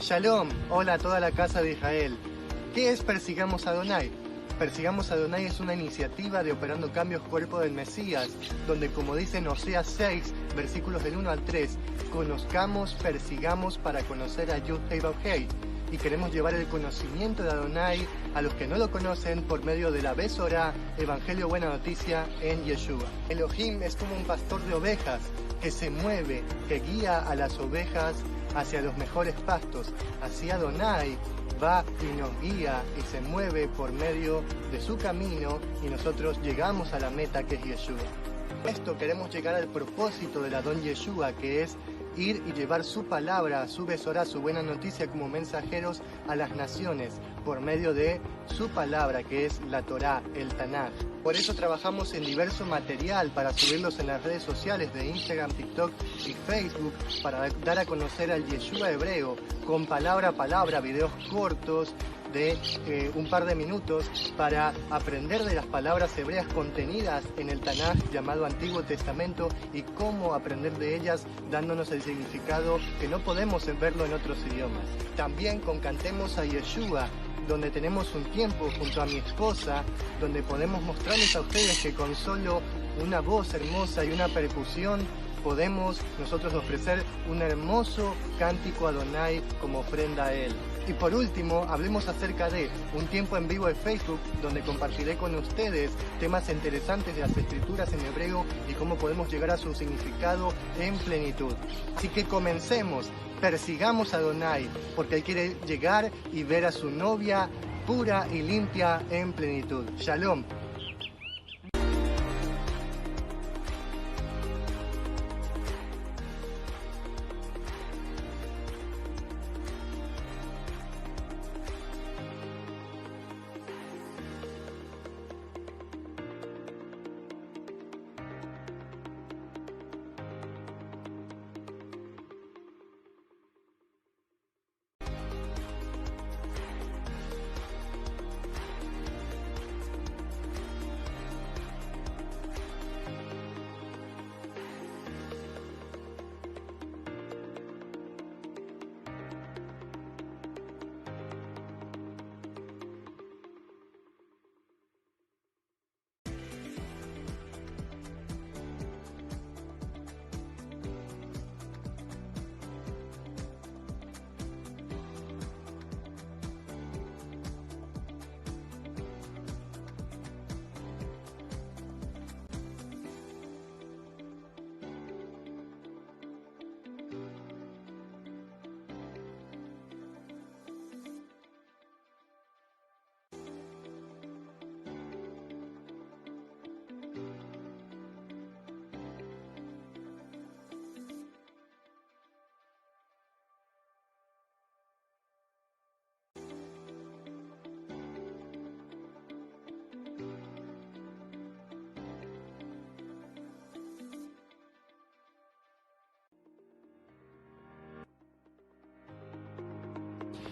Shalom, hola a toda la casa de Israel. ¿Qué es Persigamos a Adonai? Persigamos a Adonai es una iniciativa de Operando Cambios Cuerpo del Mesías, donde, como dice en Oseas 6, versículos del 1 al 3, conozcamos, persigamos para conocer a Yud Hei Vav Hei. Y queremos llevar el conocimiento de Adonai a los que no lo conocen por medio de la Besorá, Evangelio Buena Noticia en Yeshua. Elohim es como un pastor de ovejas que se mueve, que guía a las ovejas hacia los mejores pastos. Así Adonai va y nos guía y se mueve por medio de su camino y nosotros llegamos a la meta que es Yeshua. Esto queremos llegar al propósito del Adón Yeshua, que es ir y llevar su palabra, su Besorá, su buena noticia como mensajeros a las naciones por medio de su palabra, que es la Torá, el Tanaj. Por eso trabajamos en diverso material para subirlos en las redes sociales de Instagram, TikTok y Facebook para dar a conocer al Yeshua hebreo con palabra a palabra, videos cortos de un par de minutos para aprender de las palabras hebreas contenidas en el Tanaj llamado Antiguo Testamento y cómo aprender de ellas dándonos el significado que no podemos verlo en otros idiomas. También con Cantemos a Yeshua, donde tenemos un tiempo junto a mi esposa, donde podemos mostrarles a ustedes que con solo una voz hermosa y una percusión podemos nosotros ofrecer un hermoso cántico a Adonai como ofrenda a Él. Y por último, hablemos acerca de un tiempo en vivo de Facebook, donde compartiré con ustedes temas interesantes de las escrituras en hebreo y cómo podemos llegar a su significado en plenitud. Así que comencemos, persigamos a Adonai, porque Él quiere llegar y ver a su novia pura y limpia en plenitud. Shalom.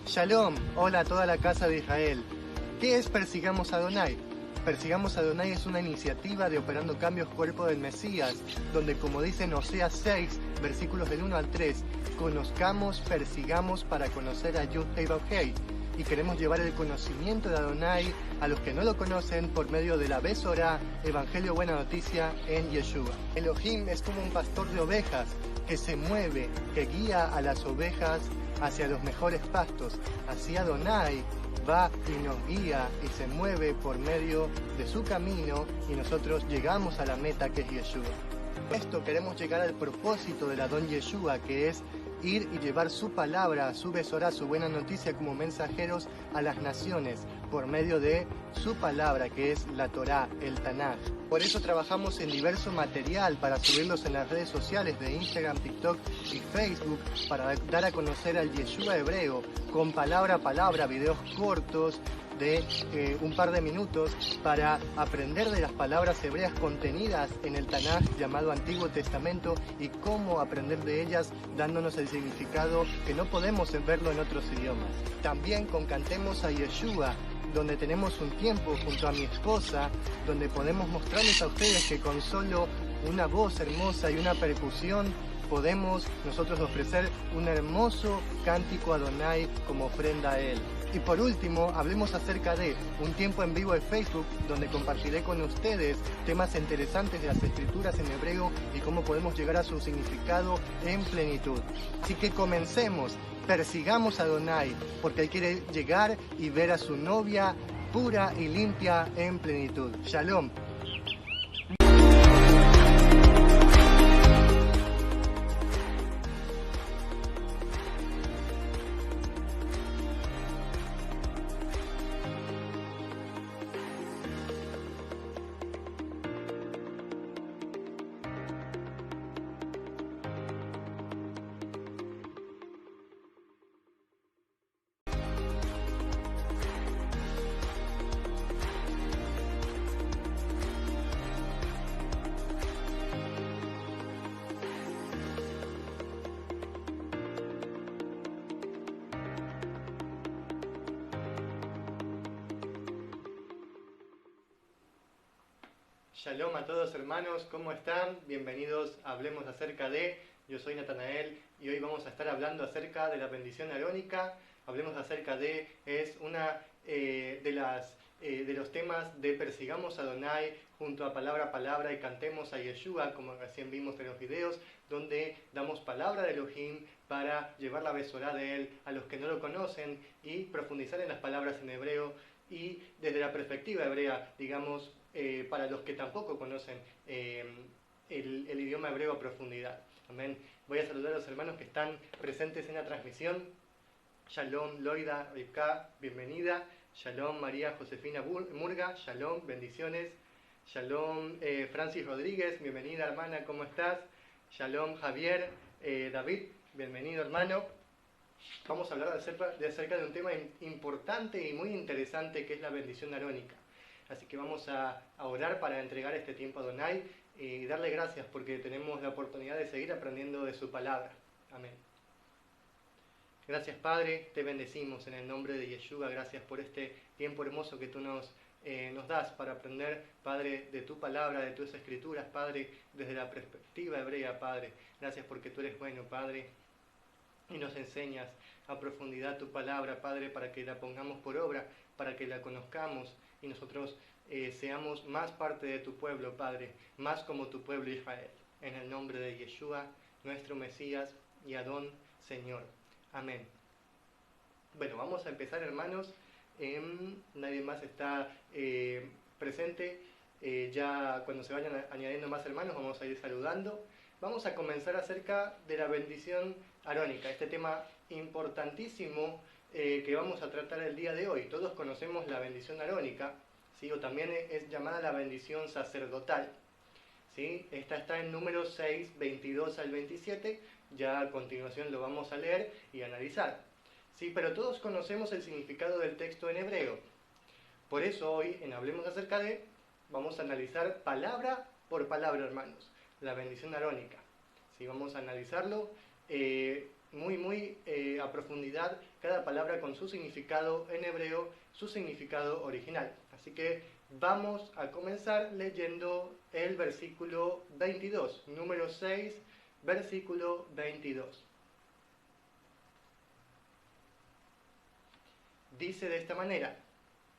Shalom, hola a toda la casa de Israel. ¿Qué es Persigamos a Adonai? Persigamos a Adonai es una iniciativa de Operando Cambios Cuerpo del Mesías, donde, como dice en Oseas 6, versículos del 1 al 3, conozcamos, persigamos para conocer a Yud Hei Vav Hei. Y queremos llevar el conocimiento de Adonai a los que no lo conocen por medio de la Besorá, Evangelio Buena Noticia en Yeshua. Elohim es como un pastor de ovejas que se mueve, que guía a las ovejas hacia los mejores pastos. Así Adonai va y nos guía y se mueve por medio de su camino y nosotros llegamos a la meta que es Yeshua. Esto queremos llegar al propósito del Adón Yeshua, que es ir y llevar su palabra, su Besorá, su buena noticia como mensajeros a las naciones por medio de su palabra, que es la Torá, el Tanaj. Por eso trabajamos en diverso material para subirlos en las redes sociales de Instagram, TikTok y Facebook para dar a conocer al Yeshua hebreo con palabra a palabra, videos cortos de un par de minutos para aprender de las palabras hebreas contenidas en el Tanaj llamado Antiguo Testamento y cómo aprender de ellas dándonos el significado que no podemos verlo en otros idiomas. También con Cantemos a Yeshua, donde tenemos un tiempo junto a mi esposa, donde podemos mostrarles a ustedes que con solo una voz hermosa y una percusión podemos nosotros ofrecer un hermoso cántico a Adonai como ofrenda a Él. Y por último, hablemos acerca de un tiempo en vivo de Facebook donde compartiré con ustedes temas interesantes de las escrituras en hebreo y cómo podemos llegar a su significado en plenitud. Así que comencemos, persigamos a Adonai, porque Él quiere llegar y ver a su novia pura y limpia en plenitud. Shalom. Shalom a todos hermanos, ¿cómo están? Bienvenidos a Hablemos acerca de. Yo soy Natanael y hoy vamos a estar hablando acerca de la bendición arónica. Hablemos acerca de, es una de los temas de persigamos a Adonai junto a palabra y cantemos a Yeshua, como recién vimos en los videos, donde damos palabra de Elohim para llevar la besorá de él a los que no lo conocen y profundizar en las palabras en hebreo y desde la perspectiva hebrea, digamos, para los que tampoco conocen el idioma hebreo a profundidad. Amén. Voy a saludar a los hermanos que están presentes en la transmisión. Shalom, Loida, Rivka, bienvenida. Shalom, María Josefina Murga. Shalom, bendiciones. Shalom, Francis Rodríguez, bienvenida hermana, ¿cómo estás? Shalom, Javier, David, bienvenido hermano. Vamos a hablar acerca de un tema importante y muy interesante que es la bendición arónica. Así que vamos a orar para entregar este tiempo a Adonai y darle gracias porque tenemos la oportunidad de seguir aprendiendo de su palabra. Amén. Gracias Padre, te bendecimos en el nombre de Yeshua. Gracias por este tiempo hermoso que tú nos das para aprender, Padre, de tu palabra, de tus escrituras, Padre, desde la perspectiva hebrea, Padre. Gracias porque tú eres bueno, Padre, y nos enseñas a profundidad tu palabra, Padre, para que la pongamos por obra, para que la conozcamos y nosotros seamos más parte de tu pueblo, Padre, más como tu pueblo Israel. En el nombre de Yeshua, nuestro Mesías y Adón, Señor. Amén. Bueno, vamos a empezar, hermanos. Nadie más está presente. Ya cuando se vayan añadiendo más hermanos, vamos a ir saludando. Vamos a comenzar acerca de la bendición arónica, este tema importantísimo que vamos a tratar el día de hoy. Todos conocemos la bendición arónica, ¿sí? O también es llamada la bendición sacerdotal, ¿sí? Esta está en Números 6, 22 al 27, ya a continuación lo vamos a leer y analizar, ¿sí? Pero todos conocemos el significado del texto en hebreo. Por eso hoy, en Hablemos acerca de, vamos a analizar palabra por palabra, hermanos, la bendición arónica, ¿sí? Vamos a analizarlo muy a profundidad, cada palabra con su significado en hebreo, su significado original. Así que vamos a comenzar leyendo el versículo 22, número 6, versículo 22. Dice de esta manera,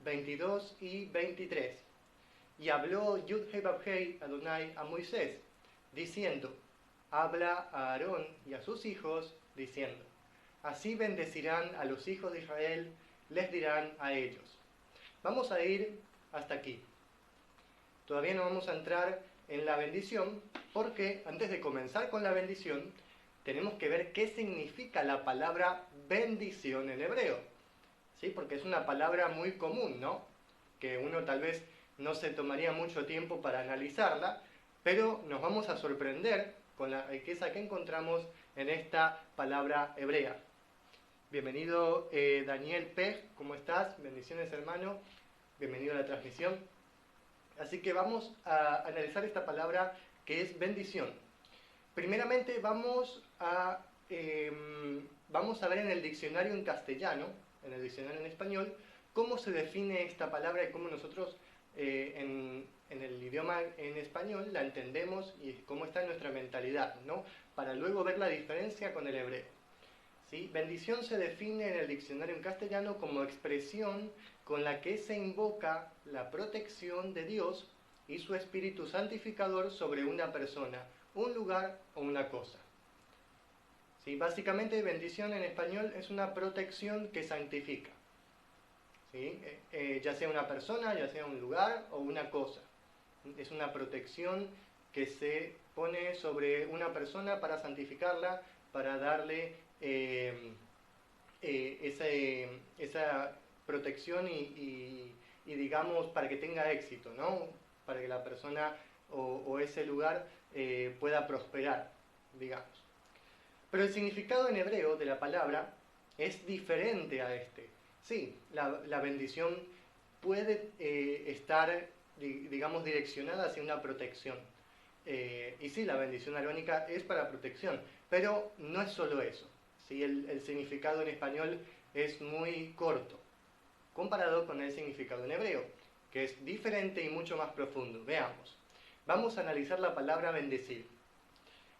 22 y 23. Y habló Yud-He-Bab-Hei Adonai a Moisés, diciendo, habla a Aarón y a sus hijos, diciendo, así bendecirán a los hijos de Israel, les dirán a ellos. Vamos a ir hasta aquí. Todavía no vamos a entrar en la bendición, porque antes de comenzar con la bendición, tenemos que ver qué significa la palabra bendición en hebreo. ¿Sí? Porque es una palabra muy común, ¿no? Que uno tal vez no se tomaría mucho tiempo para analizarla, pero nos vamos a sorprender con la riqueza que encontramos en esta palabra hebrea. Bienvenido Daniel Pej, ¿cómo estás? Bendiciones hermano, bienvenido a la transmisión. Así que vamos a analizar esta palabra que es bendición. Primeramente vamos a ver en el diccionario en castellano, en el diccionario en español, cómo se define esta palabra y cómo nosotros en el idioma en español la entendemos y cómo está en nuestra mentalidad, ¿no? Para luego ver la diferencia con el hebreo. ¿Sí? Bendición se define en el diccionario en castellano como expresión con la que se invoca la protección de Dios y su espíritu santificador sobre una persona, un lugar o una cosa. ¿Sí? Básicamente, bendición en español es una protección que santifica. ¿Sí? Ya sea una persona, ya sea un lugar o una cosa. Es una protección que se pone sobre una persona para santificarla, para darle esa protección y, digamos, para que tenga éxito, ¿no? Para que la persona o ese lugar pueda prosperar, digamos. Pero el significado en hebreo de la palabra es diferente a este. Sí, la bendición puede estar, digamos, direccionada hacia una protección. Y sí, la bendición arónica es para protección, pero no es solo eso. ¿Sí? El significado en español es muy corto, comparado con el significado en hebreo, que es diferente y mucho más profundo. Veamos. Vamos a analizar la palabra bendecir.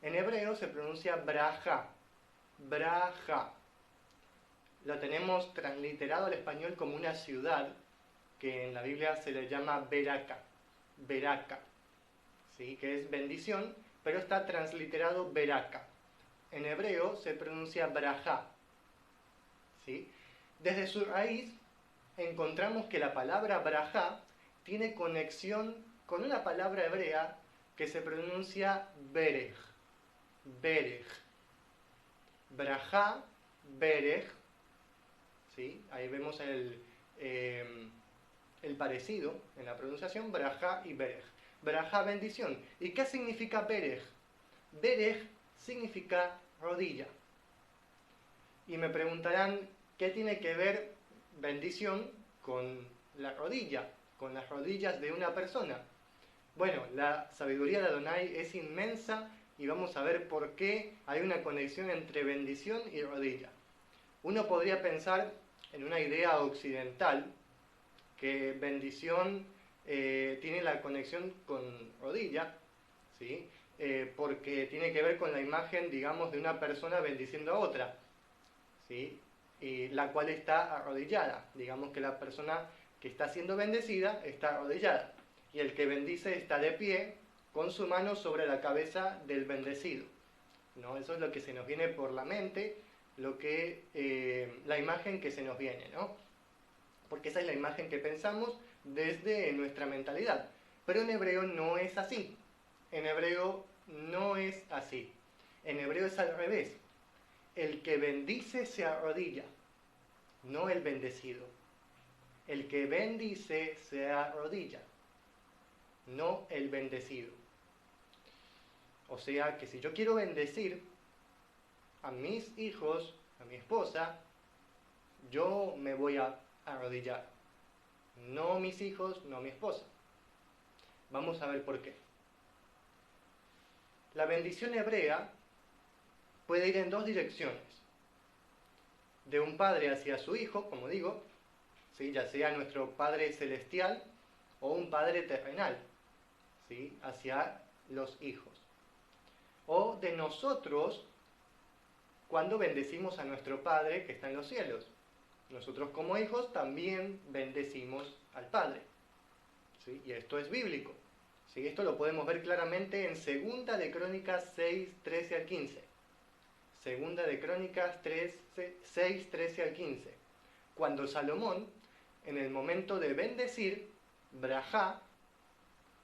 En hebreo se pronuncia braja. Braja. Lo tenemos transliterado al español como una ciudad, que en la Biblia se le llama Beraka. Beraka. ¿Sí? Que es bendición, pero está transliterado Beraka. En hebreo se pronuncia braja. ¿Sí? Desde su raíz encontramos que la palabra braja tiene conexión con una palabra hebrea que se pronuncia berej. Berej. Braja, berej. ¿Sí? Ahí vemos el parecido en la pronunciación, braja y berej. Braja, bendición. ¿Y qué significa berej? Berej significa rodilla. Y me preguntarán, ¿qué tiene que ver bendición con la rodilla, con las rodillas de una persona? Bueno, la sabiduría de Adonai es inmensa y vamos a ver por qué hay una conexión entre bendición y rodilla. Uno podría pensar en una idea occidental que bendición tiene la conexión con rodilla, ¿sí? Porque tiene que ver con la imagen, digamos, de una persona bendiciendo a otra, ¿sí? Y la cual está arrodillada. Digamos que la persona que está siendo bendecida está arrodillada. Y el que bendice está de pie con su mano sobre la cabeza del bendecido, ¿no? Eso es lo que se nos viene por la mente, la imagen que se nos viene, ¿no? Porque esa es la imagen que pensamos desde nuestra mentalidad. Pero en hebreo no es así. En hebreo no es así. En hebreo es al revés. El que bendice se arrodilla, no el bendecido. El que bendice se arrodilla, no el bendecido. O sea que si yo quiero bendecir a mis hijos, a mi esposa, yo me voy a arrodillar. No mis hijos, no mi esposa. Vamos a ver por qué. La bendición hebrea puede ir en dos direcciones. De un padre hacia su hijo, como digo, ¿sí? Ya sea nuestro Padre Celestial o un Padre terrenal, ¿sí? Hacia los hijos. O de nosotros cuando bendecimos a nuestro Padre que está en los cielos. Nosotros como hijos también bendecimos al Padre, ¿sí? Y esto es bíblico, ¿sí? Esto lo podemos ver claramente en 2 de Crónicas 6, 13 al 15. 2 de Crónicas 6, 13 al 15. Cuando Salomón, en el momento de bendecir, brajá,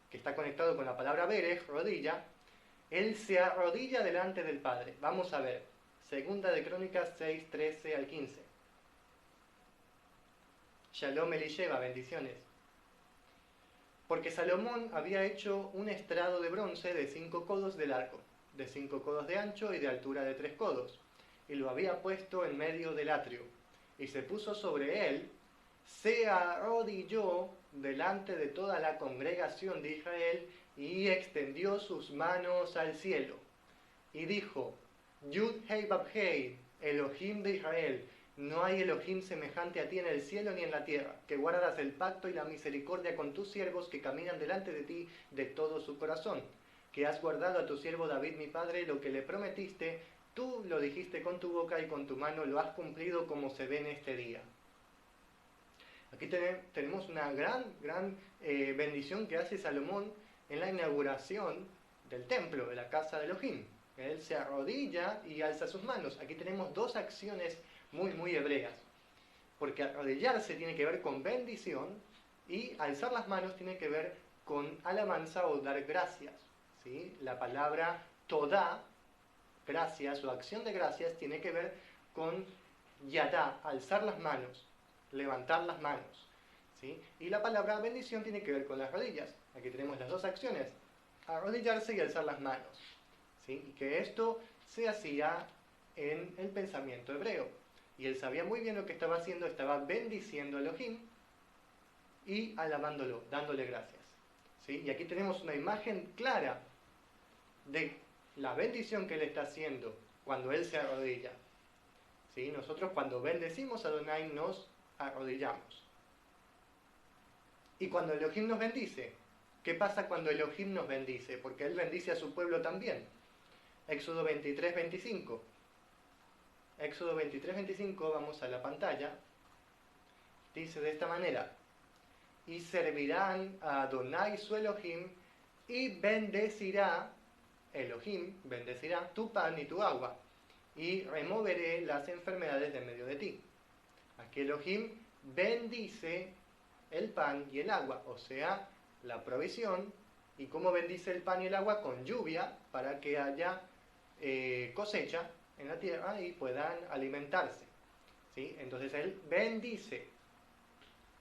que está conectado con la palabra berej, rodilla, él se arrodilla delante del Padre. Vamos a ver, 2 de Crónicas 6, 13 al 15. Shalom Elisheva, bendiciones. Porque Salomón había hecho un estrado de bronce de 5 codos de largo, de 5 codos de ancho y de altura de 3 codos, y lo había puesto en medio del atrio, y se puso sobre él, se arrodilló delante de toda la congregación de Israel, y extendió sus manos al cielo, y dijo, Yud Hei Bab Hei, Elohim de Israel, No hay Elohim semejante a ti en el cielo ni en la tierra, que guardas el pacto y la misericordia con tus siervos que caminan delante de ti de todo su corazón, que has guardado a tu siervo David mi padre lo que le prometiste, tú lo dijiste con tu boca y con tu mano lo has cumplido como se ve en este día. Aquí tenemos una gran bendición que hace Salomón en la inauguración del templo, de la casa de Elohim. Él se arrodilla y alza sus manos. Aquí tenemos dos acciones muy hebreas, porque arrodillarse tiene que ver con bendición y alzar las manos tiene que ver con alabanza o dar gracias, ¿sí? La palabra todá, gracias o acción de gracias, tiene que ver con yadá, alzar las manos, levantar las manos, ¿sí? Y la palabra bendición tiene que ver con las rodillas. Aquí tenemos las dos acciones, arrodillarse y alzar las manos, ¿sí? Y que esto se hacía en el pensamiento hebreo. Y él sabía muy bien lo que estaba haciendo, estaba bendiciendo a Elohim y alabándolo, dándole gracias, ¿sí? Y aquí tenemos una imagen clara de la bendición que él está haciendo cuando él se arrodilla, ¿sí? Nosotros cuando bendecimos a Adonai nos arrodillamos. Y cuando Elohim nos bendice, ¿qué pasa cuando Elohim nos bendice? Porque él bendice a su pueblo también. Éxodo 23, 25. Éxodo 23, 25, vamos a la pantalla. Dice de esta manera: y servirán a Adonai su Elohim, y bendecirá, Elohim bendecirá tu pan y tu agua, y removeré las enfermedades de medio de ti. Aquí Elohim bendice el pan y el agua, o sea, la provisión. ¿Y cómo bendice el pan y el agua? Con lluvia, para que haya cosecha en la tierra y puedan alimentarse, ¿sí? Entonces él bendice.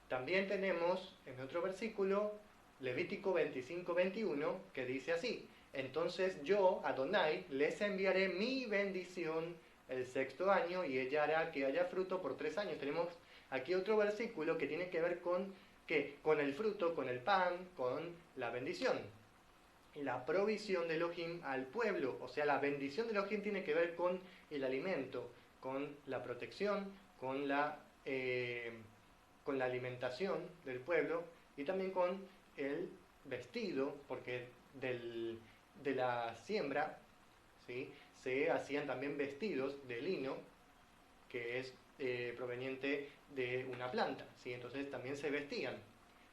También tenemos en otro versículo, Levítico 25, 21, que dice así: entonces yo, Adonai, les enviaré mi bendición el sexto año y ella hará que haya fruto por 3 años. Tenemos aquí otro versículo que tiene que ver con, ¿qué? Con el fruto, con el pan, con la bendición. La provisión de Elohim al pueblo, o sea, la bendición de Elohim tiene que ver con el alimento, con la protección, con la alimentación del pueblo y también con el vestido, porque de la siembra, ¿sí?, se hacían también vestidos de lino, que es proveniente de una planta, ¿sí? Entonces también se vestían.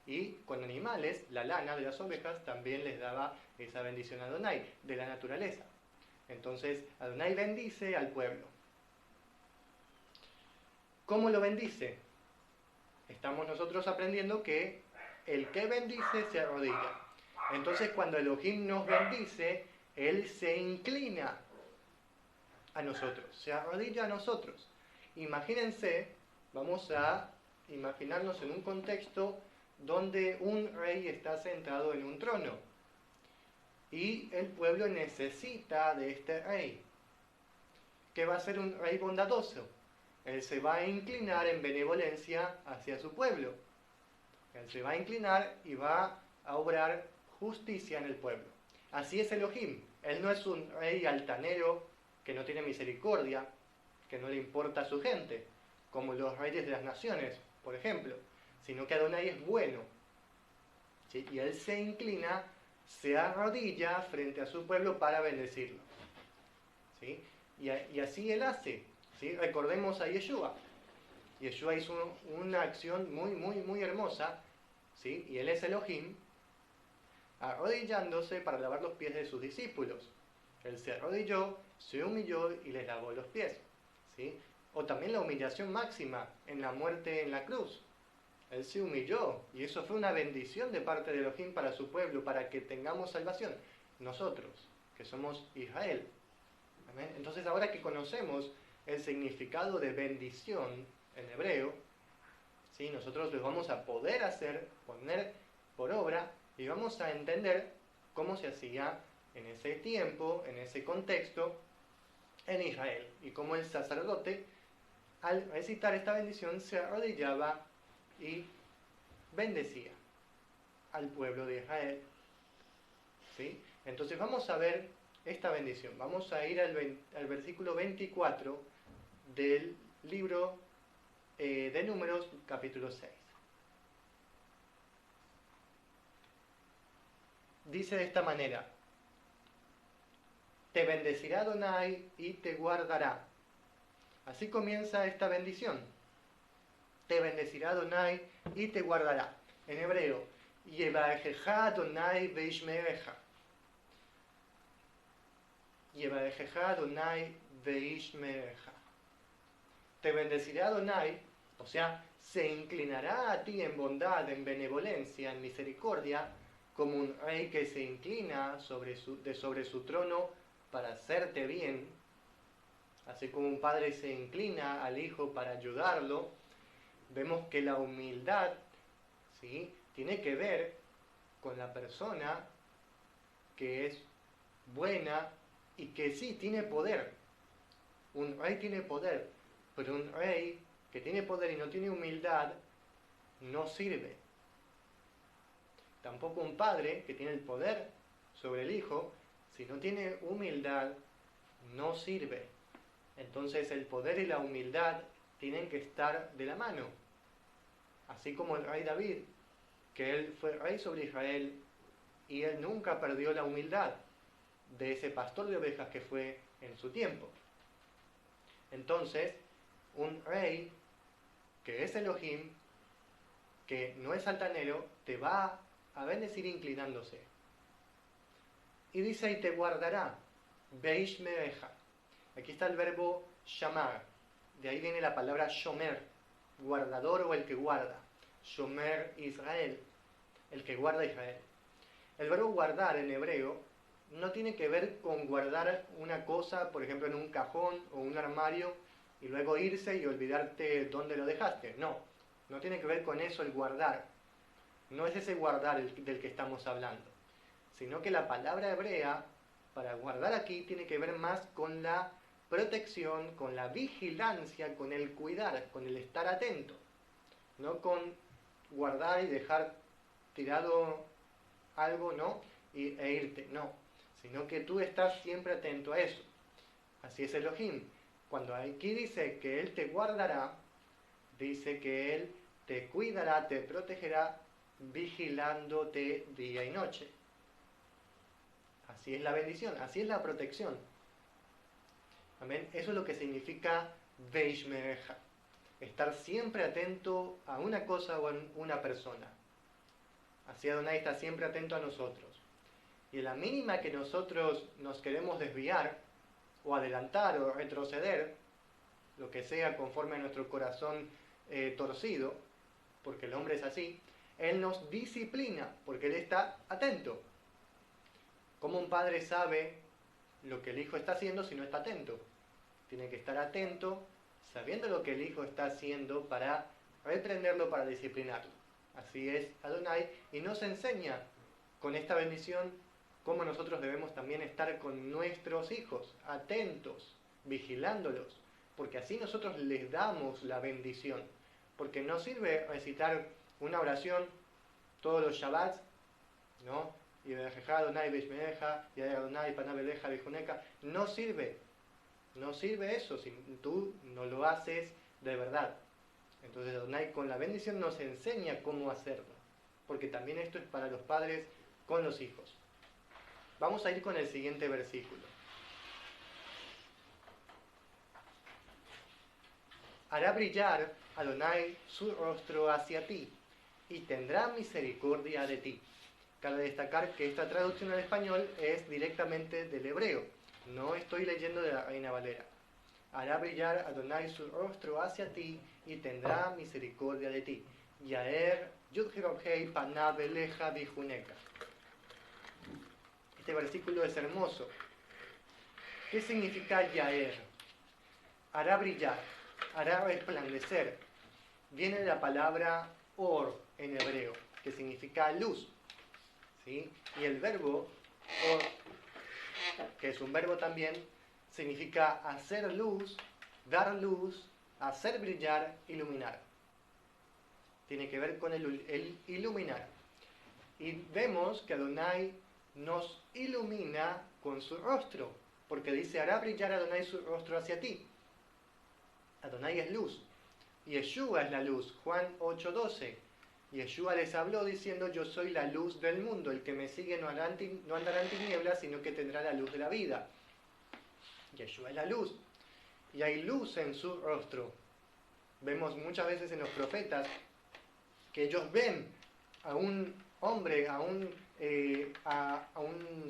Y con animales, la lana de las ovejas también les daba esa bendición a Adonai, de la naturaleza. Entonces Adonai bendice al pueblo. ¿Cómo lo bendice? Estamos nosotros aprendiendo que el que bendice se arrodilla. Entonces cuando Elohim nos bendice, Él se inclina a nosotros, se arrodilla a nosotros. Imagínense, vamos a imaginarnos en un contexto donde un rey está sentado en un trono y el pueblo necesita de este rey, que va a ser un rey bondadoso. Él se va a inclinar en benevolencia hacia su pueblo. Él se va a inclinar y va a obrar justicia en el pueblo. Así es Elohim. Él no es un rey altanero que no tiene misericordia, que no le importa a su gente, como los reyes de las naciones, por ejemplo, sino que Adonai es bueno, ¿sí? Y él se inclina, se arrodilla frente a su pueblo para bendecirlo, ¿sí? Y así él hace, ¿sí? Recordemos a Yeshua. Yeshua hizo una acción muy hermosa, ¿sí? Y él es Elohim, arrodillándose para lavar los pies de sus discípulos. Él se arrodilló, se humilló y les lavó los pies, ¿sí? O también la humillación máxima en la muerte en la cruz. Él se humilló y eso fue una bendición de parte de Elohim para su pueblo, para que tengamos salvación. Nosotros, que somos Israel. ¿Amén? Entonces ahora que conocemos el significado de bendición en hebreo, ¿sí?, nosotros lo vamos a poder poner por obra y vamos a entender cómo se hacía en ese tiempo, en ese contexto, en Israel. Y cómo el sacerdote, al recitar esta bendición, se arrodillaba y bendecía al pueblo de Israel, ¿sí? Entonces vamos a ver esta bendición. Vamos a ir al versículo 24 del libro de Números, capítulo 6. Dice de esta manera: te bendecirá Adonai y te guardará. Así comienza esta bendición. Te bendecirá Adonai y te guardará. En hebreo, Yevarejeja Adonai veishmereja. Yevarejeja Adonai veishmereja. Te bendecirá Adonai, o sea, se inclinará a ti en bondad, en benevolencia, en misericordia, como un rey que se inclina sobre su trono para hacerte bien, así como un padre se inclina al hijo para ayudarlo. Vemos que la humildad, ¿sí?, tiene que ver con la persona que es buena y que sí tiene poder. Un rey tiene poder, pero un rey que tiene poder y no tiene humildad no sirve. Tampoco un padre que tiene el poder sobre el hijo, si no tiene humildad, no sirve. Entonces el poder y la humildad tienen que estar de la mano. Así como el rey David, que él fue rey sobre Israel y él nunca perdió la humildad de ese pastor de ovejas que fue en su tiempo. Entonces, un rey que es Elohim, que no es altanero, te va a bendecir inclinándose. Y dice, y te guardará, beish mereja. Aquí está el verbo shamar, de ahí viene la palabra shomer, guardador o el que guarda. Shomer Israel, el que guarda Israel. El verbo guardar en hebreo no tiene que ver con guardar una cosa, por ejemplo, en un cajón o un armario, y luego irse y olvidarte dónde lo dejaste. No tiene que ver con eso el guardar. No es ese guardar del que estamos hablando, sino que la palabra hebrea para guardar aquí tiene que ver más con la protección, con la vigilancia, con el cuidar, con el estar atento. No con guardar y dejar tirado algo, ¿no?, e irte, no. Sino que tú estás siempre atento a eso. Así es Elohim. Cuando aquí dice que Él te guardará, dice que Él te cuidará, te protegerá, vigilándote día y noche. Así es la bendición, así es la protección. Amén. Eso es lo que significa Beish Mereja. Estar siempre atento a una cosa o a una persona. Así Adonai está siempre atento a nosotros. Y en la mínima que nosotros nos queremos desviar, o adelantar, o retroceder, lo que sea conforme a nuestro corazón torcido, porque el hombre es así, Él nos disciplina, porque Él está atento. ¿Cómo un padre sabe lo que el hijo está haciendo si no está atento? Tiene que estar atento, sabiendo lo que el hijo está haciendo para reprenderlo, para disciplinarlo. Así es Adonai, y nos enseña con esta bendición cómo nosotros debemos también estar con nuestros hijos, atentos, vigilándolos, porque así nosotros les damos la bendición. Porque no sirve recitar una oración todos los Shabbats, ¿no? Y Adonai Beshmereja, y Adonai Panabeleja Bejuneca. No sirve eso si tú no lo haces de verdad. Entonces Adonai con la bendición nos enseña cómo hacerlo, porque también esto es para los padres con los hijos. Vamos a ir con el siguiente versículo. Hará brillar Adonai su rostro hacia ti y tendrá misericordia de ti. Cabe destacar que esta traducción al español es directamente del hebreo. No estoy leyendo de la Reina Valera. Hará brillar Adonai su rostro hacia ti y tendrá misericordia de ti. Yaer Yudhirobhei Panav Eleja Bijuneka. Este versículo es hermoso. ¿Qué significa Yaer? Hará brillar, hará resplandecer. Viene de la palabra or en hebreo, que significa luz. ¿Sí? Y el verbo or, que es un verbo también, significa hacer luz, dar luz, hacer brillar, iluminar. Tiene que ver con el iluminar. Y vemos que Adonai nos ilumina con su rostro, porque dice, hará brillar Adonai su rostro hacia ti. Adonai es luz. Yeshua es la luz, Juan 8:12. Yeshua les habló diciendo: yo soy la luz del mundo, el que me sigue no andará en tinieblas, sino que tendrá la luz de la vida. Yeshua es la luz, y hay luz en su rostro. Vemos muchas veces en los profetas que ellos ven a un hombre, a un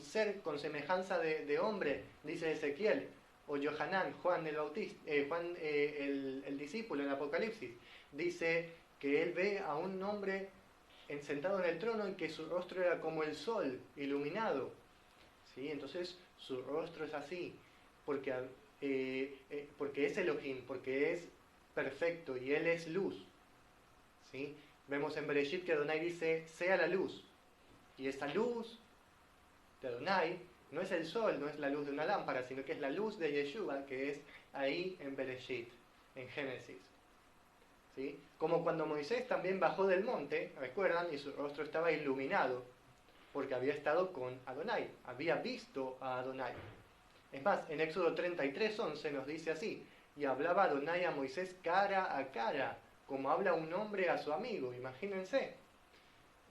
ser con semejanza de hombre, dice Ezequiel, o Yohanan, Juan el Bautista, Juan el discípulo en Apocalipsis, dice que él ve a un hombre sentado en el trono y que su rostro era como el sol, iluminado. ¿Sí? Entonces su rostro es así, porque es Elohim, porque es perfecto y él es luz. ¿Sí? Vemos en Bereshit que Adonai dice: sea la luz. Y esa luz de Adonai no es el sol, no es la luz de una lámpara, sino que es la luz de Yeshua, que es ahí en Bereshit, en Génesis. ¿Sí? Como cuando Moisés también bajó del monte, recuerdan, y su rostro estaba iluminado, porque había estado con Adonai, había visto a Adonai. Es más, en Éxodo 33:11 nos dice así: y hablaba Adonai a Moisés cara a cara, como habla un hombre a su amigo, imagínense.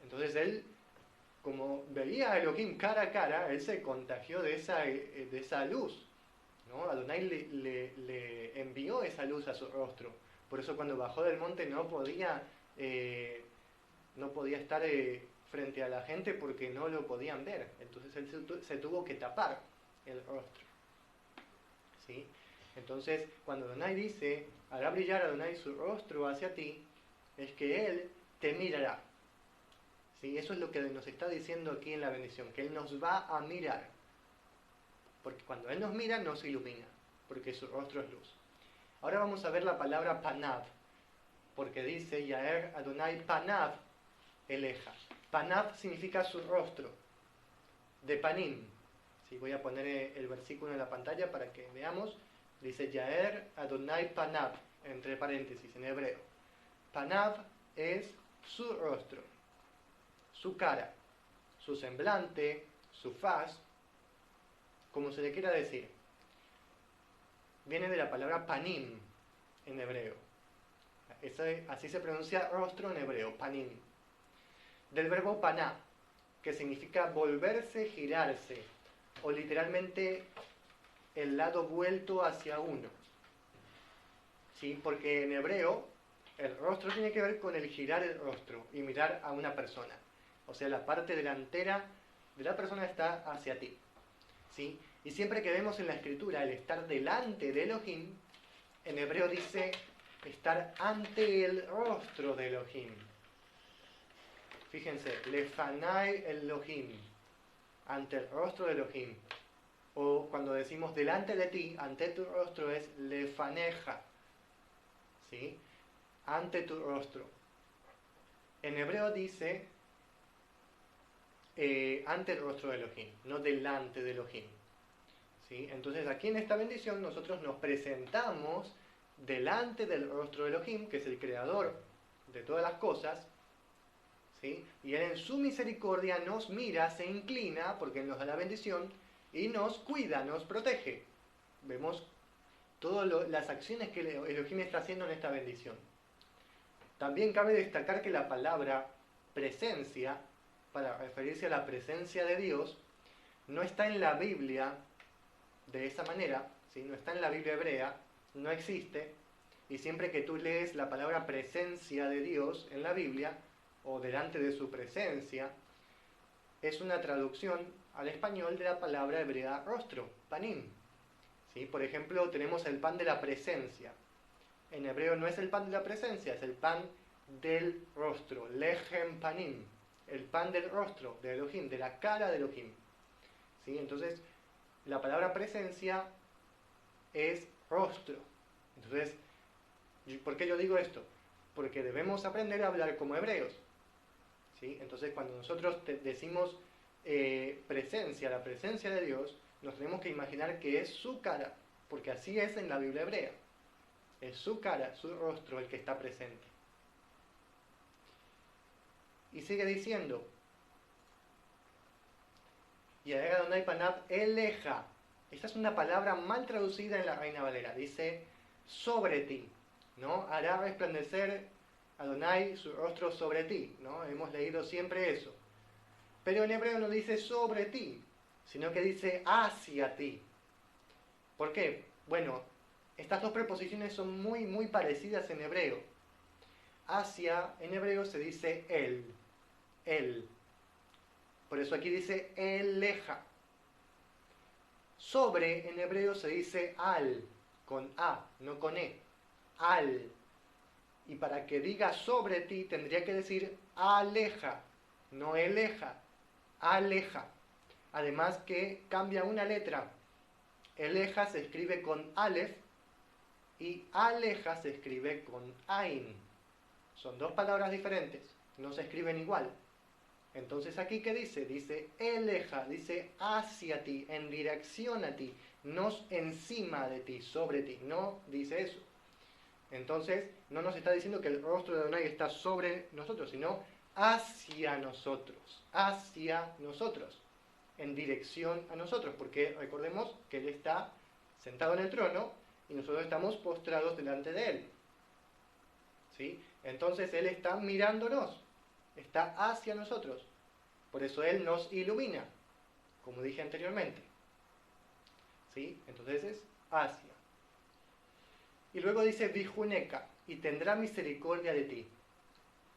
Entonces él, como veía a Elohim cara a cara, él se contagió de esa luz, ¿no? Adonai le envió esa luz a su rostro. Por eso cuando bajó del monte no podía estar frente a la gente porque no lo podían ver. Entonces él se tuvo que tapar el rostro. ¿Sí? Entonces, cuando Adonai dice: hará brillar Adonai su rostro hacia ti, es que Él te mirará. ¿Sí? Eso es lo que nos está diciendo aquí en la bendición, que Él nos va a mirar. Porque cuando Él nos mira, nos ilumina, porque su rostro es luz. Ahora vamos a ver la palabra panav, porque dice: Yaer Adonai panav eleja. Panav significa su rostro, de panim. ¿Sí? Voy a poner el versículo en la pantalla para que veamos. Dice: Yaer Adonai panav, entre paréntesis, en hebreo. Panav es su rostro, su cara, su semblante, su faz, como se le quiera decir. Viene de la palabra panim en hebreo. Así se pronuncia rostro en hebreo, panim. Del verbo paná, que significa volverse, girarse, o literalmente el lado vuelto hacia uno. ¿Sí? Porque en hebreo el rostro tiene que ver con el girar el rostro y mirar a una persona. O sea, la parte delantera de la persona está hacia ti. ¿Sí? Y siempre que vemos en la escritura el estar delante de Elohim, en hebreo dice estar ante el rostro de Elohim. Fíjense, lefanai Elohim, ante el rostro de Elohim. O cuando decimos delante de ti, ante tu rostro, es lefaneja. ¿Sí? Ante tu rostro. En hebreo dice ante el rostro de Elohim, no delante de Elohim. ¿Sí? Entonces aquí en esta bendición nosotros nos presentamos delante del rostro de Elohim, que es el creador de todas las cosas, ¿sí? Y Él en su misericordia nos mira, se inclina, porque Él nos da la bendición, y nos cuida, nos protege. Vemos todas las acciones que Elohim está haciendo en esta bendición. También cabe destacar que la palabra presencia, para referirse a la presencia de Dios, no está en la Biblia de esa manera, ¿sí? No está en la Biblia hebrea, no existe, y siempre que tú lees la palabra presencia de Dios en la Biblia, o delante de su presencia, es una traducción al español de la palabra hebrea rostro, panim. ¿Sí? Por ejemplo, tenemos el pan de la presencia. En hebreo no es el pan de la presencia, es el pan del rostro, lechem panim, el pan del rostro de Elohim, de la cara de Elohim. ¿Sí? Entonces, la palabra presencia es rostro. Entonces, ¿por qué yo digo esto? Porque debemos aprender a hablar como hebreos. ¿Sí? Entonces, cuando nosotros decimos presencia, la presencia de Dios, nos tenemos que imaginar que es su cara, porque así es en la Biblia hebrea. Es su cara, su rostro el que está presente. Y sigue diciendo: y Adonai panav eleja. Esta es una palabra mal traducida en la Reina Valera. Dice sobre ti. ¿no? Hará resplandecer Adonai su rostro sobre ti, ¿no? Hemos leído siempre eso. Pero en hebreo no dice sobre ti, sino que dice hacia ti. ¿Por qué? Bueno, estas dos preposiciones son muy, muy parecidas en hebreo. Hacia, en hebreo se dice él. Por eso aquí dice eleja. Sobre, en hebreo se dice al, con A, no con E. Al. Y para que diga sobre ti, tendría que decir aleja, no eleja, aleja. Además que cambia una letra. Eleja se escribe con Aleph y aleja se escribe con Ain. Son dos palabras diferentes, no se escriben igual. Entonces aquí, ¿qué dice? Dice eleja, dice hacia ti, en dirección a ti, no encima de ti, sobre ti, no dice eso. Entonces, no nos está diciendo que el rostro de Adonai está sobre nosotros, sino hacia nosotros, en dirección a nosotros, porque recordemos que Él está sentado en el trono y nosotros estamos postrados delante de Él. ¿Sí? Entonces Él está mirándonos, está hacia nosotros. Por eso Él nos ilumina, como dije anteriormente. ¿Sí? Entonces es hacia. Y luego dice Vijuneka, y tendrá misericordia de ti.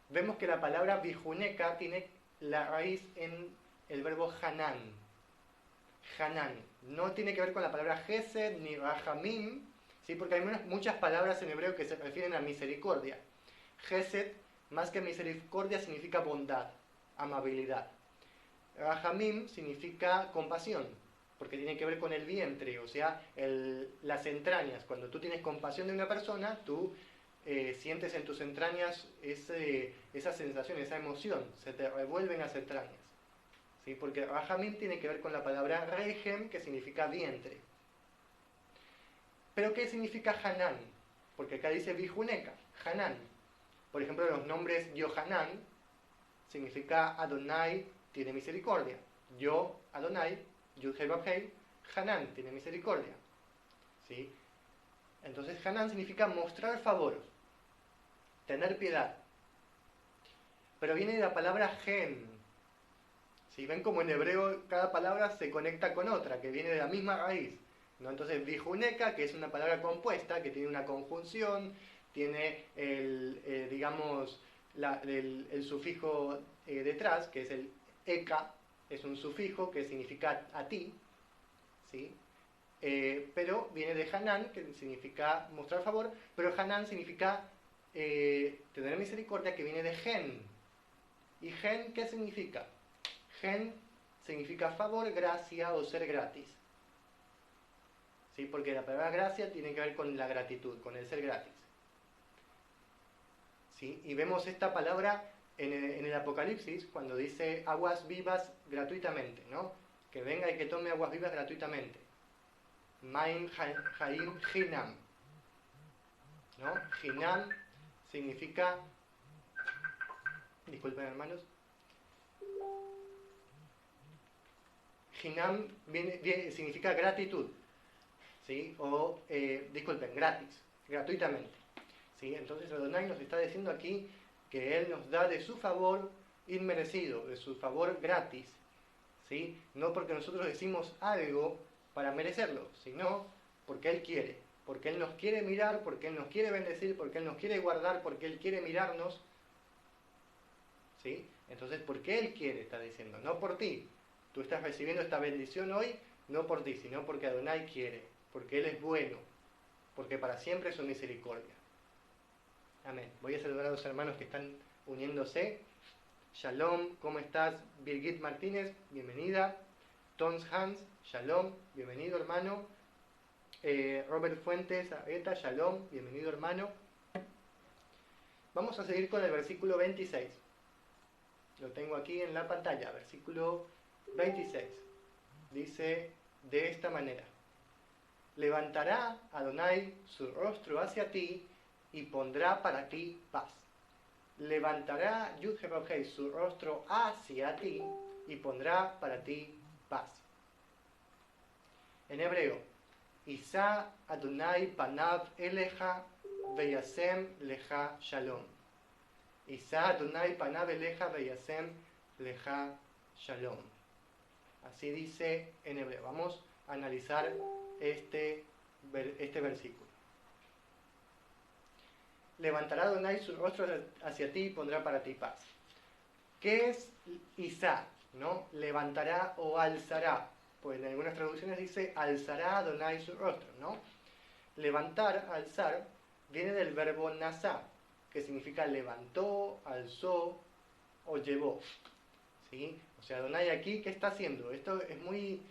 Vemos que la palabra Vijuneka tiene la raíz en el verbo Hanan. Hanan. No tiene que ver con la palabra Gesed ni Rahamim, ¿sí? Porque hay muchas palabras en hebreo que se refieren a misericordia. Gesed, más que misericordia, significa bondad, amabilidad. Rahamim significa compasión, porque tiene que ver con el vientre, o sea, las entrañas. Cuando tú tienes compasión de una persona, tú sientes en tus entrañas esa sensación, esa emoción, se te revuelven las entrañas. ¿Sí? Porque Rahamim tiene que ver con la palabra Rehem, que significa vientre. ¿Pero qué significa Hanan? Porque acá dice Vijuneka, Hanan. Por ejemplo, los nombres Yohanan significa Adonai tiene misericordia. Yo, Adonai, Yud-Hei Vav-Hei, Hanan tiene misericordia. ¿Sí? Entonces Hanan significa mostrar favor, tener piedad. Pero viene de la palabra gen. ¿Sí? Ven como en hebreo cada palabra se conecta con otra, que viene de la misma raíz. ¿No? Entonces Vijuneka, que es una palabra compuesta, que tiene una conjunción, tiene el sufijo detrás, que es el eka, es un sufijo que significa a ti, ¿sí? Pero viene de Hanan, que significa mostrar favor, pero Hanan significa tener misericordia, que viene de gen. ¿Y gen qué significa? Gen significa favor, gracia o ser gratis. ¿Sí? Porque la palabra gracia tiene que ver con la gratitud, con el ser gratis. ¿Sí? Y vemos esta palabra en el Apocalipsis cuando dice aguas vivas gratuitamente, ¿no? Que venga y que tome aguas vivas gratuitamente. Maim Haim Hinam. ¿No? Hinam significa, disculpen hermanos, Hinam significa gratitud, ¿sí? O, disculpen, gratis, gratuitamente. ¿Sí? Entonces Adonai nos está diciendo aquí que Él nos da de su favor inmerecido, de su favor gratis. ¿Sí? No porque nosotros decimos algo para merecerlo, sino porque Él quiere. Porque Él nos quiere mirar, porque Él nos quiere bendecir, porque Él nos quiere guardar, porque Él quiere mirarnos. ¿Sí? Entonces, porque Él quiere, está diciendo, no por ti. Tú estás recibiendo esta bendición hoy, no por ti, sino porque Adonai quiere, porque Él es bueno, porque para siempre es su misericordia. Amén. Voy a saludar a los hermanos que están uniéndose. Shalom, ¿cómo estás? Birgit Martínez, bienvenida. Tons Hans, Shalom, bienvenido hermano. Robert Fuentes, Areta, Shalom, bienvenido hermano. Vamos a seguir con el versículo 26. Lo tengo aquí en la pantalla, versículo 26. Dice de esta manera: levantará Adonai su rostro hacia ti y pondrá para ti paz. Levantará Yud-Heh-Vav-Hei su rostro hacia ti y pondrá para ti paz. En hebreo, Isa Adonai panav eleja veyasem leja shalom. Isa Adonai panav eleja veyasem leja shalom. Así dice en hebreo. Vamos a analizar este versículo. Levantará Adonai su rostro hacia ti y pondrá para ti paz. ¿Qué es Isa? ¿No? Levantará o alzará. Pues en algunas traducciones dice alzará Adonai su rostro, ¿no? Levantar, alzar, viene del verbo nasá, que significa levantó, alzó o llevó. ¿Sí? O sea, Adonai aquí, ¿qué está haciendo? Esto es muy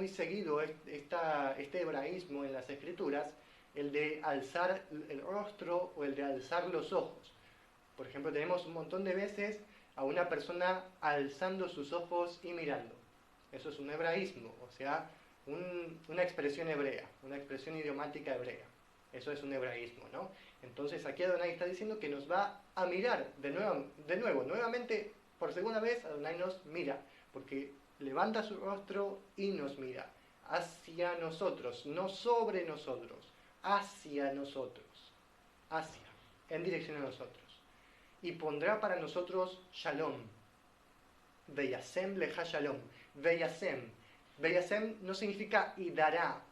seguido, este hebraísmo en las escrituras, el de alzar el rostro o el de alzar los ojos. Por ejemplo, tenemos un montón de veces a una persona alzando sus ojos y mirando. Eso es un hebraísmo, o sea, una expresión hebrea, una expresión idiomática hebrea. Eso es un hebraísmo, ¿no? Entonces aquí Adonai está diciendo que nos va a mirar nuevamente, por segunda vez, Adonai nos mira, porque levanta su rostro y nos mira hacia nosotros, no sobre nosotros, hacia nosotros, en dirección a nosotros. Y pondrá para nosotros shalom. Veyasem leja shalom. Veyasem. Veyasem no significa y dará.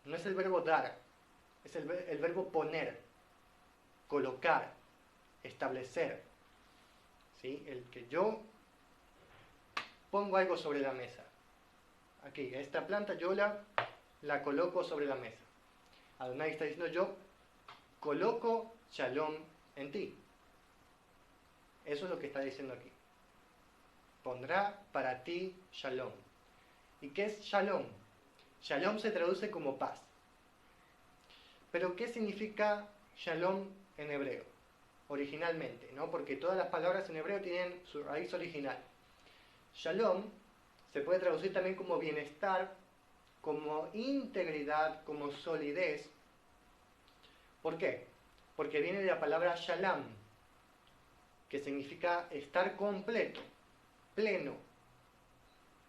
No es el verbo dar. Es el verbo poner, colocar, establecer. ¿Sí? El que yo pongo algo sobre la mesa. Aquí, esta planta yo la coloco sobre la mesa. Adonai está diciendo yo coloco shalom en ti. Eso es lo que está diciendo aquí. Pondrá para ti shalom. ¿Y qué es shalom? Shalom se traduce como paz. Pero ¿qué significa shalom en hebreo? Originalmente, ¿no? Porque todas las palabras en hebreo tienen su raíz original. Shalom se puede traducir también como bienestar, como integridad, como solidez. ¿Por qué? Porque viene de la palabra shalom, que significa estar completo, pleno,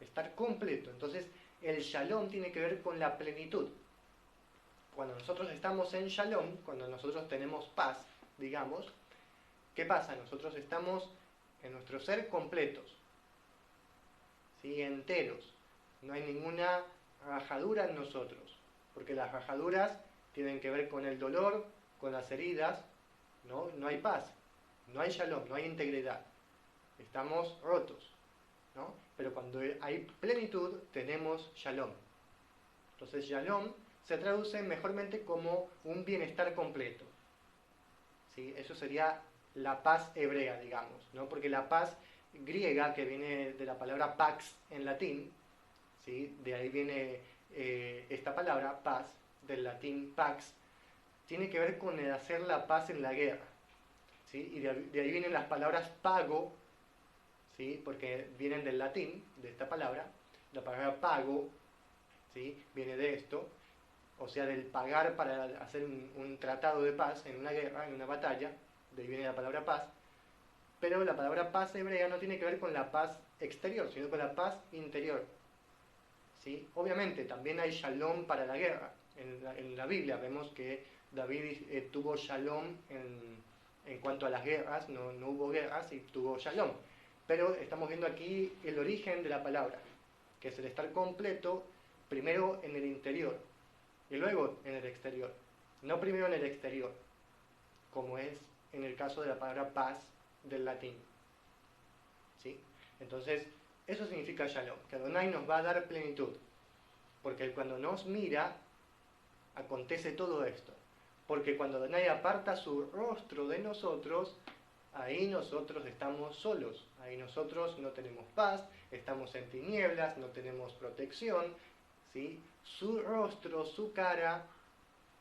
estar completo. Entonces, el shalom tiene que ver con la plenitud. Cuando nosotros estamos en shalom, cuando nosotros tenemos paz, digamos, ¿qué pasa? Nosotros estamos en nuestro ser completos, ¿sí? Enteros. No hay ninguna rajadura en nosotros, porque las rajaduras tienen que ver con el dolor, con las heridas, ¿no? No hay paz. No hay shalom, no hay integridad. Estamos rotos, ¿no? Pero cuando hay plenitud, tenemos shalom. Entonces, shalom se traduce mejormente como un bienestar completo. ¿Sí? Eso sería la paz hebrea, digamos, ¿no? Porque la paz griega, que viene de la palabra pax en latín, ¿sí? De ahí viene esta palabra, paz, del latín pax, tiene que ver con el hacer la paz en la guerra. ¿Sí? Y de ahí vienen las palabras pago, ¿sí? Porque vienen del latín, de esta palabra. La palabra pago, ¿sí? Viene de esto, o sea, del pagar para hacer un tratado de paz en una guerra, en una batalla. De ahí viene la palabra paz. Pero la palabra paz hebrea no tiene que ver con la paz exterior, sino con la paz interior. ¿Sí? Obviamente, también hay shalom para la guerra. En la Biblia vemos que David tuvo shalom en cuanto a las guerras, no hubo guerras y tuvo shalom. Pero estamos viendo aquí el origen de la palabra, que es el estar completo, primero en el interior y luego en el exterior. No primero en el exterior, como es en el caso de la palabra paz del latín. ¿Sí? Entonces, eso significa shalom, que Adonai nos va a dar plenitud. Porque cuando nos mira, acontece todo esto. Porque cuando Adonai aparta su rostro de nosotros, ahí nosotros estamos solos. Ahí nosotros no tenemos paz, estamos en tinieblas, no tenemos protección. ¿Sí? Su rostro, su cara,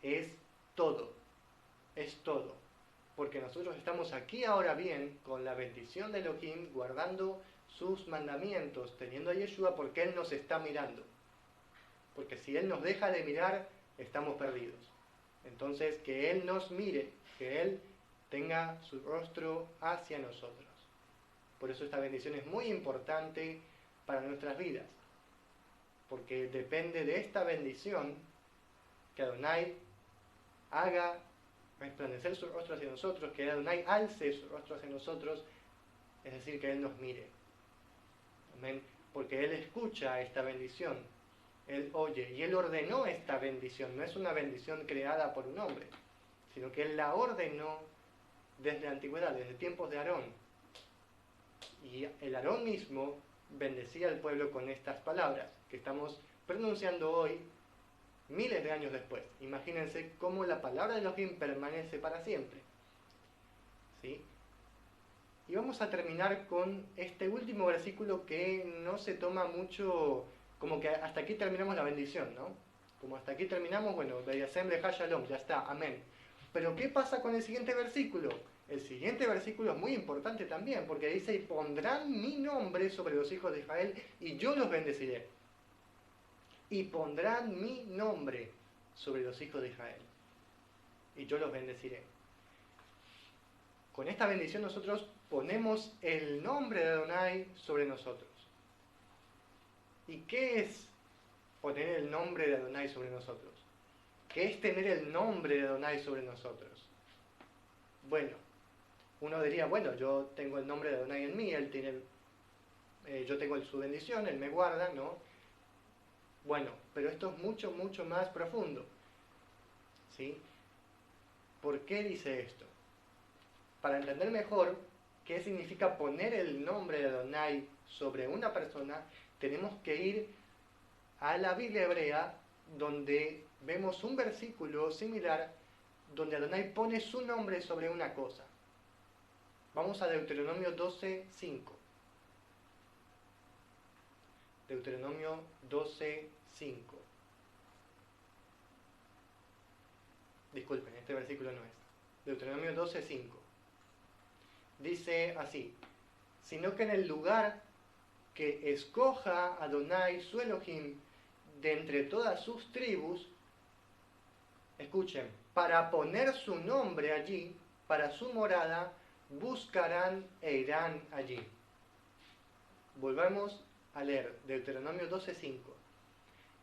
es todo. Es todo. Porque nosotros estamos aquí ahora bien, con la bendición de Elohim, guardando sus mandamientos, teniendo a Yeshua, porque Él nos está mirando. Porque si Él nos deja de mirar, estamos perdidos. Entonces, que Él nos mire, que Él tenga su rostro hacia nosotros. Por eso esta bendición es muy importante para nuestras vidas. Porque depende de esta bendición que Adonai haga resplandecer su rostro hacia nosotros, que Adonai alce su rostro hacia nosotros, es decir, que Él nos mire. Amén. Porque Él escucha esta bendición, Él oye, y Él ordenó esta bendición. No es una bendición creada por un hombre, sino que Él la ordenó desde la antigüedad, desde tiempos de Aarón. Y el Aarón mismo bendecía al pueblo con estas palabras, que estamos pronunciando hoy, miles de años después. Imagínense cómo la palabra de Elohim permanece para siempre. ¿Sí? Y vamos a terminar con este último versículo que no se toma mucho, como que hasta aquí terminamos la bendición, ¿no? Como hasta aquí terminamos, bueno, Vayasem Lecha Shalom, ya está, amén. Pero ¿qué pasa con el siguiente versículo? El siguiente versículo es muy importante también, porque dice, y pondrán mi nombre sobre los hijos de Israel, y yo los bendeciré. Y pondrán mi nombre sobre los hijos de Israel, y yo los bendeciré. Con esta bendición nosotros ponemos el nombre de Adonai sobre nosotros. ¿Y qué es poner el nombre de Adonai sobre nosotros? ¿Qué es tener el nombre de Adonai sobre nosotros? Bueno, uno diría, bueno, yo tengo el nombre de Adonai en mí, él tiene, yo tengo su bendición, él me guarda, ¿no? Bueno, pero esto es mucho, mucho más profundo. ¿Sí? ¿Por qué dice esto? Para entender mejor qué significa poner el nombre de Adonai sobre una persona, tenemos que ir a la Biblia hebrea, donde vemos un versículo similar, donde Adonai pone su nombre sobre una cosa. Vamos a Deuteronomio 12:5. Deuteronomio 12:5. Disculpen, este versículo no es. Deuteronomio 12:5. Dice así, sino que en el lugar que escoja Adonai su Elohim de entre todas sus tribus, escuchen, para poner su nombre allí, para su morada, buscarán e irán allí. Volvamos a leer Deuteronomio 12:5.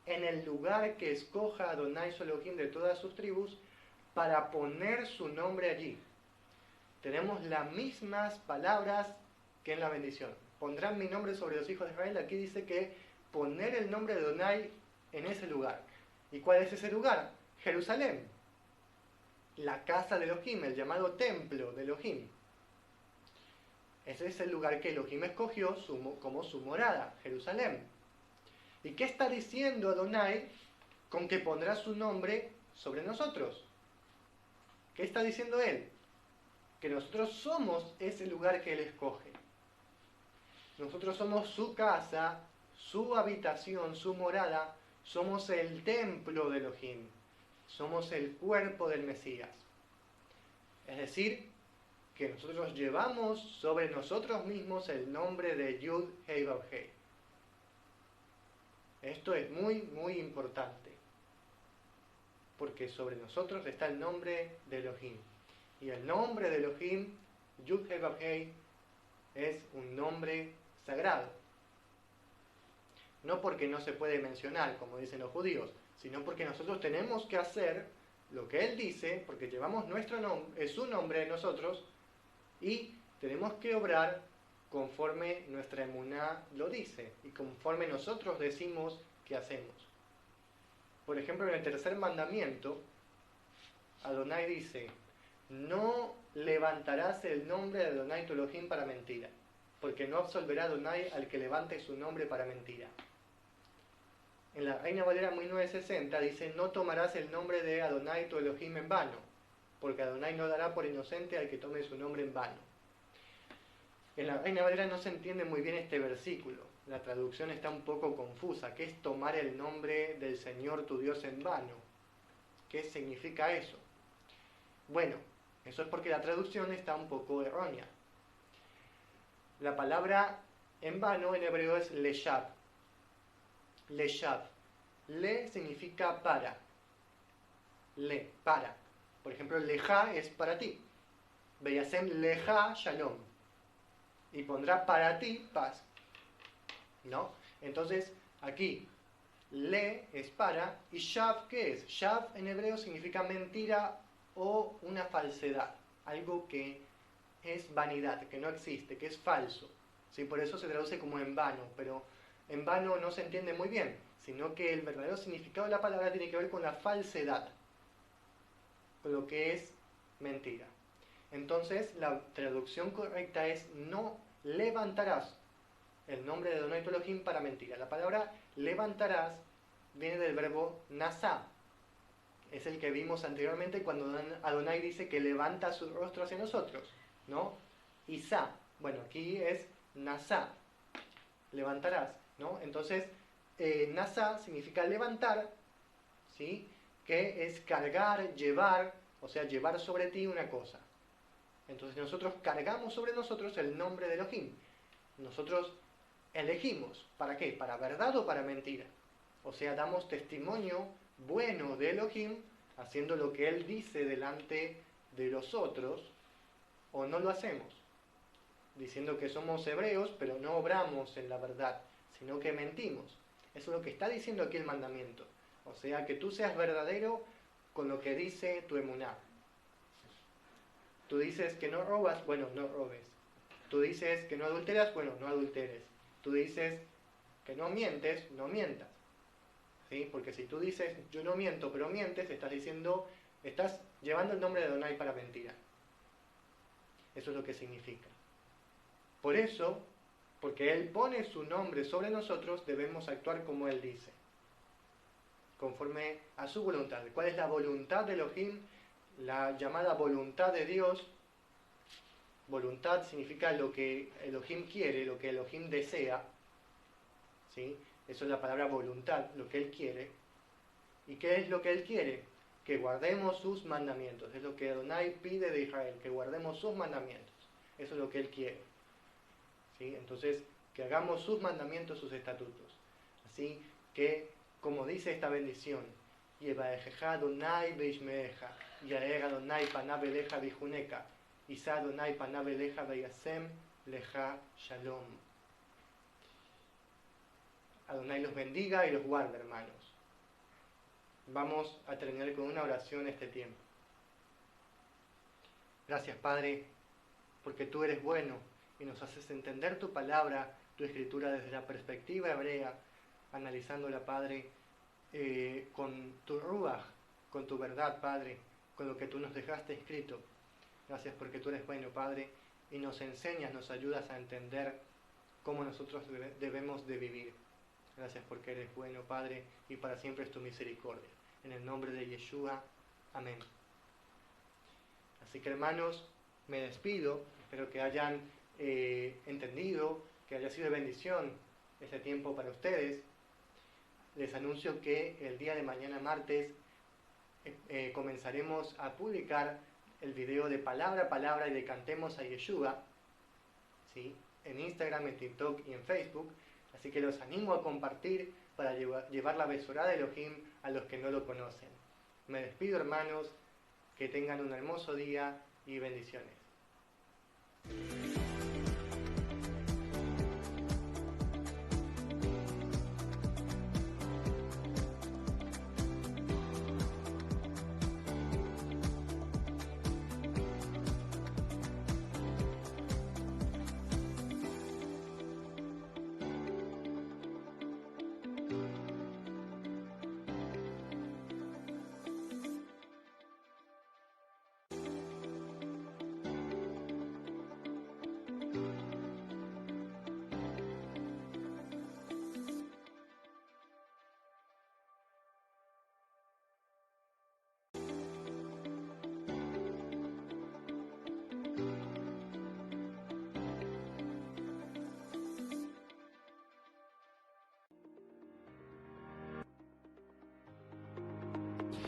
En el lugar que escoja Adonai su Elohim de todas sus tribus, para poner su nombre allí. Tenemos las mismas palabras que en la bendición. Pondrán mi nombre sobre los hijos de Israel. Aquí dice que poner el nombre de Adonai en ese lugar. ¿Y cuál es ese lugar? Jerusalén. La casa de Elohim, el llamado templo de Elohim. Ese es el lugar que Elohim escogió como su morada, Jerusalén. ¿Y qué está diciendo Adonai con que pondrá su nombre sobre nosotros? ¿Qué está diciendo él? Que nosotros somos ese lugar que él escoge. Nosotros somos su casa, su habitación, su morada. Somos el templo de Elohim. Somos el cuerpo del Mesías. Es decir, que nosotros llevamos sobre nosotros mismos el nombre de Yud Hei Vav Hei. Esto es muy, muy importante, porque sobre nosotros está el nombre de Elohim. Y el nombre de Elohim, Yud Hei Vav Hei, es un nombre sagrado. No porque no se puede mencionar, como dicen los judíos, sino porque nosotros tenemos que hacer lo que Él dice, porque llevamos su nombre en nosotros, y tenemos que obrar conforme nuestra emuná lo dice, y conforme nosotros decimos que hacemos. Por ejemplo, en el tercer mandamiento, Adonai dice, no levantarás el nombre de Adonai tu Elohim para mentira, porque no absolverá Adonai al que levante su nombre para mentira. En la Reina Valera 1960 dice, no tomarás el nombre de Adonai tu Elohim en vano, porque Adonai no dará por inocente al que tome su nombre en vano. En la Reina Valera no se entiende muy bien este versículo, la traducción está un poco confusa. ¿Qué es tomar el nombre del Señor tu Dios en vano? ¿Qué significa eso? Bueno, eso es porque la traducción está un poco errónea. La palabra en vano en hebreo es leshav. Leshav. Le significa para. Le, para. Por ejemplo, leja es para ti. Vayasem leja shalom. Y pondrá para ti paz. ¿No? Entonces, aquí, le es para, y shav, ¿qué es? Shav en hebreo significa mentira o una falsedad, algo que es vanidad, que no existe, que es falso. ¿Sí? Por eso se traduce como en vano, pero en vano no se entiende muy bien, sino que el verdadero significado de la palabra tiene que ver con la falsedad, con lo que es mentira. Entonces, la traducción correcta es: no levantarás el nombre de Adonai tu Elohim para mentira. La palabra levantarás viene del verbo nasá. Es el que vimos anteriormente cuando Adonai dice que levanta su rostro hacia nosotros, ¿no? Isá. Bueno, aquí es nasá. Levantarás, ¿no? Entonces, nasá significa levantar, ¿sí? Que es cargar, llevar, o sea, llevar sobre ti una cosa. Entonces nosotros cargamos sobre nosotros el nombre de Elohim. Nosotros elegimos, ¿para qué? ¿Para verdad o para mentira? O sea, damos testimonio bueno de Elohim, haciendo lo que Él dice delante de los otros, o no lo hacemos, diciendo que somos hebreos, pero no obramos en la verdad, sino que mentimos. Eso es lo que está diciendo aquí el mandamiento. O sea, que tú seas verdadero con lo que dice tu emuná. Tú dices que no robas, bueno, no robes. Tú dices que no adulteras, bueno, no adulteres. Tú dices que no mientes, no mientas. ¿Sí? Porque si tú dices yo no miento, pero mientes, estás llevando el nombre de Adonai para mentira. Eso es lo que significa. Por eso, porque Él pone su nombre sobre nosotros, debemos actuar como Él dice, conforme a su voluntad. ¿Cuál es la voluntad de Elohim? La llamada voluntad de Dios. Voluntad significa lo que Elohim quiere, lo que Elohim desea, ¿sí? Eso es la palabra voluntad, lo que Él quiere. ¿Y qué es lo que Él quiere? Que guardemos sus mandamientos. Es lo que Adonai pide de Israel, que guardemos sus mandamientos. Eso es lo que Él quiere, ¿sí? Entonces, que hagamos sus mandamientos, sus estatutos. Así que, como dice esta bendición, Yevaejeja Adonai beishmeeja, Yaer Adonai panav eleja bijuneka, Isa Adonai panav eleja veyasem leja shalom. Adonai los bendiga y los guarde, hermanos. Vamos a terminar con una oración este tiempo. Gracias, Padre, porque tú eres bueno y nos haces entender tu palabra, tu escritura desde la perspectiva hebrea, analizándola, Padre, con tu ruaj, con tu verdad, Padre, con lo que tú nos dejaste escrito. Gracias porque tú eres bueno, Padre, y nos enseñas, nos ayudas a entender cómo nosotros debemos de vivir. Gracias porque eres bueno, Padre, y para siempre es tu misericordia. En el nombre de Yeshua, amén. Así que, hermanos, me despido. Espero que hayan entendido, que haya sido de bendición este tiempo para ustedes. Les anuncio que el día de mañana, martes, comenzaremos a publicar el video de palabra a palabra y de Cantemos a Yeshua, ¿sí? En Instagram, en TikTok y en Facebook. Así que los animo a compartir para llevar la besorá de Elohim a los que no lo conocen. Me despido, hermanos, que tengan un hermoso día y bendiciones.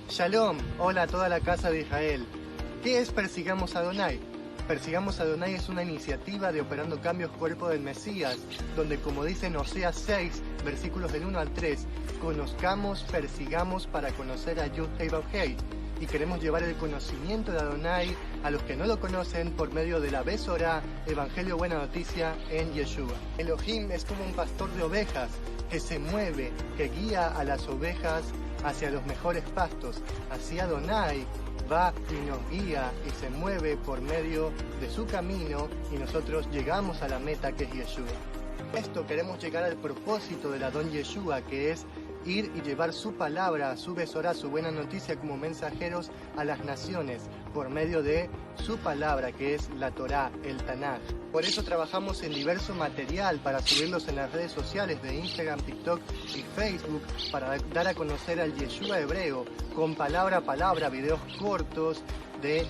Shalom, hola a toda la casa de Israel. ¿Qué es Persigamos a Adonai? Persigamos a Adonai es una iniciativa de Operando Cambios Cuerpo del Mesías, donde, como dice en Oseas 6, versículos del 1 al 3, conozcamos, persigamos para conocer a Yud-Hei Vav-Hei. y queremos llevar el conocimiento de Adonai a los que no lo conocen por medio de la Besorá, Evangelio Buena Noticia en Yeshua. Elohim es como un pastor de ovejas que se mueve, que guía a las ovejas hacia los mejores pastos. Así Adonai va y nos guía y se mueve por medio de su camino y nosotros llegamos a la meta que es Yeshua. Esto queremos llegar al propósito del Adón Yeshua, que es ir y llevar su palabra, su Besorá, su buena noticia como mensajeros a las naciones por medio de su palabra, que es la Torá, el Tanaj. Por eso trabajamos en diverso material para subirlos en las redes sociales de Instagram, TikTok y Facebook para dar a conocer al Yeshua hebreo con palabra a palabra, videos cortos de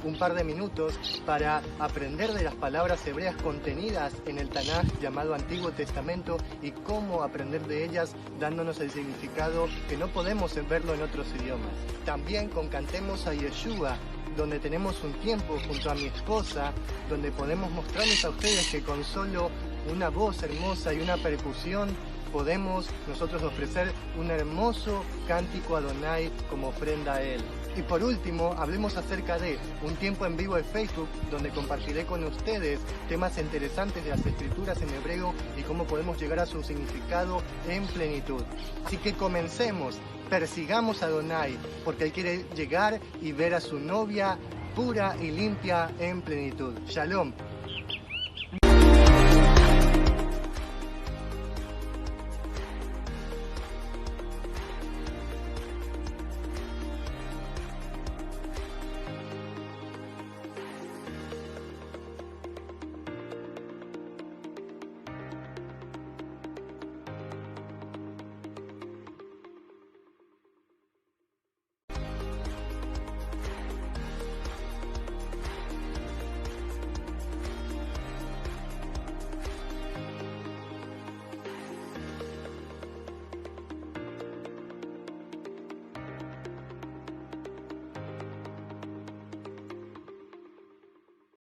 un par de minutos para aprender de las palabras hebreas contenidas en el Tanaj llamado Antiguo Testamento y cómo aprender de ellas dándonos el significado que no podemos verlo en otros idiomas. También con Cantemos a Yeshua, donde tenemos un tiempo junto a mi esposa, donde podemos mostrarles a ustedes que con solo una voz hermosa y una percusión podemos nosotros ofrecer un hermoso cántico a Adonai como ofrenda a Él. Y por último, hablemos acerca de un tiempo en vivo de Facebook, donde compartiré con ustedes temas interesantes de las escrituras en hebreo y cómo podemos llegar a su significado en plenitud. Así que comencemos, persigamos a Adonai, porque Él quiere llegar y ver a su novia pura y limpia en plenitud. Shalom.